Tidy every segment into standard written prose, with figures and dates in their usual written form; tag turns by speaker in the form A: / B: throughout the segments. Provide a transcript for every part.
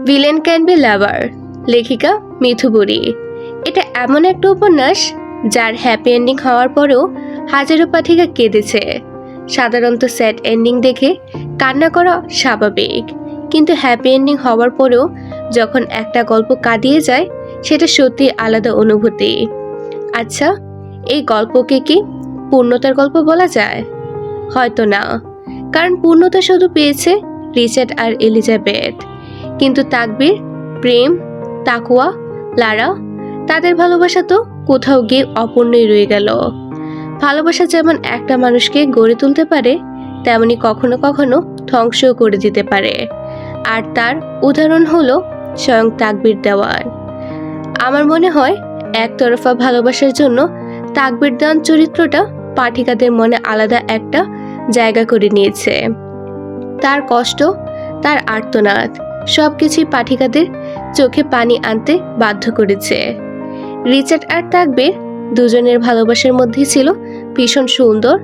A: Villain can be লাভার, লেখিকা মিথু বুড়ি। এটা এমন একটা উপন্যাস যার হ্যাপি এন্ডিং হওয়ার পরেও হাজারো পাঠিকা কেঁদেছে। সাধারণত স্যাড এন্ডিং দেখে কান্না করা স্বাভাবিক, কিন্তু হ্যাপি এন্ডিং হওয়ার পরেও যখন একটা গল্প কাঁদিয়ে যায় সেটা সত্যি আলাদা অনুভূতি। আচ্ছা, এই গল্পকে কি পূর্ণতার গল্প বলা যায়? হয়তো না, কারণ পূর্ণতা শুধু পেয়েছে রিচার্ড আর এলিজাবেথ, কিন্তু তাকবীর, প্রেম, তাকওয়া, লারা, তাদের ভালোবাসা তো কোথাও গিয়ে অপূর্ণই রয়ে গেল। ভালোবাসা যেমন একটা মানুষকে গড়ে তুলতে পারে, তেমনি কখনো কখনো ধ্বংসও করে দিতে পারে। আর তার উদাহরণ হলো স্বয়ং তাকবীর দেওয়ান। আমার মনে হয় একতরফা ভালোবাসার জন্য তাকবীর দেওয়ান চরিত্রটা পাঠিকাদের মনে আলাদা একটা জায়গা করে নিয়েছে। তার কষ্ট, তার আর্তনাদ সবকিছুই পাঠিকাদের চোখে পানি আনতে বাধ্য করেছে। রিচার্ড আর তাকবীর দুজনের ভালোবাসার মধ্যেই ছিল ভীষণ সুন্দর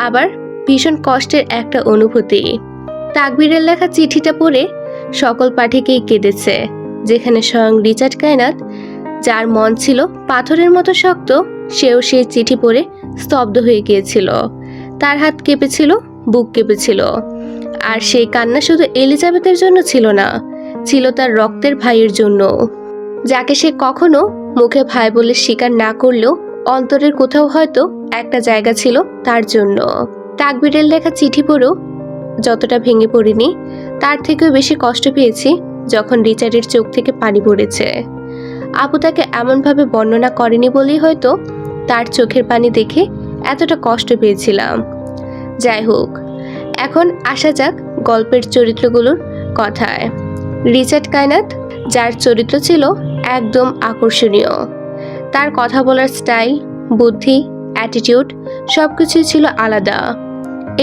A: আবার ভীষণ কষ্টের একটা অনুভূতি। তাকবীরের লেখা চিঠিটা পড়ে সকল পাঠিকেই কেঁদেছে, যেখানে স্বয়ং রিচার্ড কায়নাত, যার মন ছিল পাথরের মতো শক্ত, সেও সেই চিঠি পড়ে স্তব্ধ হয়ে গিয়েছিল। তার হাত কেঁপেছিল, বুক কেঁপেছিল। আর সেই কান্না শুধু এলিজাবেথের জন্য ছিল না, ছিল তার রক্তের ভাইয়ের জন্য, যাকে সে কখনো মুখে ভাই বলে স্বীকার না করলেও অন্তরের কোথাও হয়তো একটা জায়গা ছিল তার জন্য। তাকবীরের লেখা চিঠি পড়েও যতটা ভেঙে পড়িনি, তার থেকেও বেশি কষ্ট পেয়েছি যখন রিচার্ডের চোখ থেকে পানি পড়েছে। আপু তাকে এমনভাবে বর্ণনা করেনি বলেই হয়তো তার চোখের পানি দেখে এতটা কষ্ট পেয়েছিলাম। যাই হোক, এখন আসা যাক গল্পের চরিত্রগুলোর কথায়। রিচার্ড কায়নাত, যার চরিত্র ছিল একদম আকর্ষণীয়। তার কথা বলার স্টাইল, বুদ্ধি, অ্যাটিটিউড সবকিছুই ছিল আলাদা।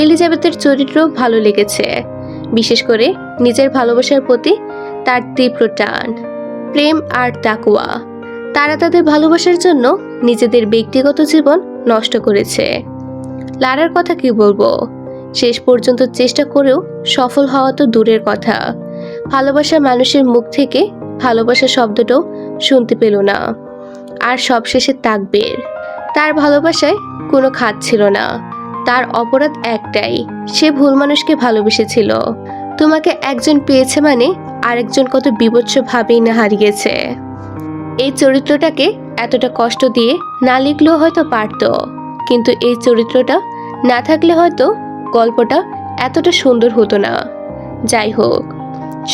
A: এলিজাবেথের চরিত্র ভালো লেগেছে, বিশেষ করে নিজের ভালোবাসার প্রতি তার তীব্র টান। প্রেম আর তাকওয়া, তারা তাদের ভালোবাসার জন্য নিজেদের ব্যক্তিগত জীবন নষ্ট করেছে। লারার কথা কি বলবো, শেষ পর্যন্ত চেষ্টা করেও সফল হওয়া তো দূরের কথা, ভালোবাসা মানুষের মুখ থেকে ভালোবাসা শব্দটাও শুনতে পেল না। আর সবশেষে তাকবীর, তার ভালোবাসায় কোনো খাত ছিল না। তার অপরাধ একটাই, সে ভুল মানুষকে ভালোবেসেছিল। তোমাকে একজন পেয়েছে মানে আরেকজন কত বিভৎসভাবেই না হারিয়েছে। এই চরিত্রটাকে এতটা কষ্ট দিয়ে না লিখলেও হয়তো পারত, কিন্তু এই চরিত্রটা না থাকলে হয়তো গল্পটা এতটা সুন্দর হতো না। যাই হোক,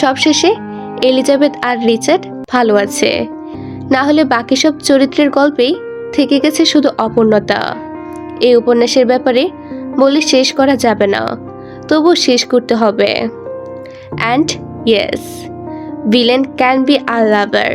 A: সবশেষে এলিজাবেথ আর রিচার্ড ভালো আছে, না হলে বাকি সব চরিত্রের গল্পেই থেকে গেছে শুধু অপূর্ণতা। এই উপন্যাসের ব্যাপারে বলে শেষ করা যাবে না, তবু শেষ করতে হবে। And yes, villain can be a lover.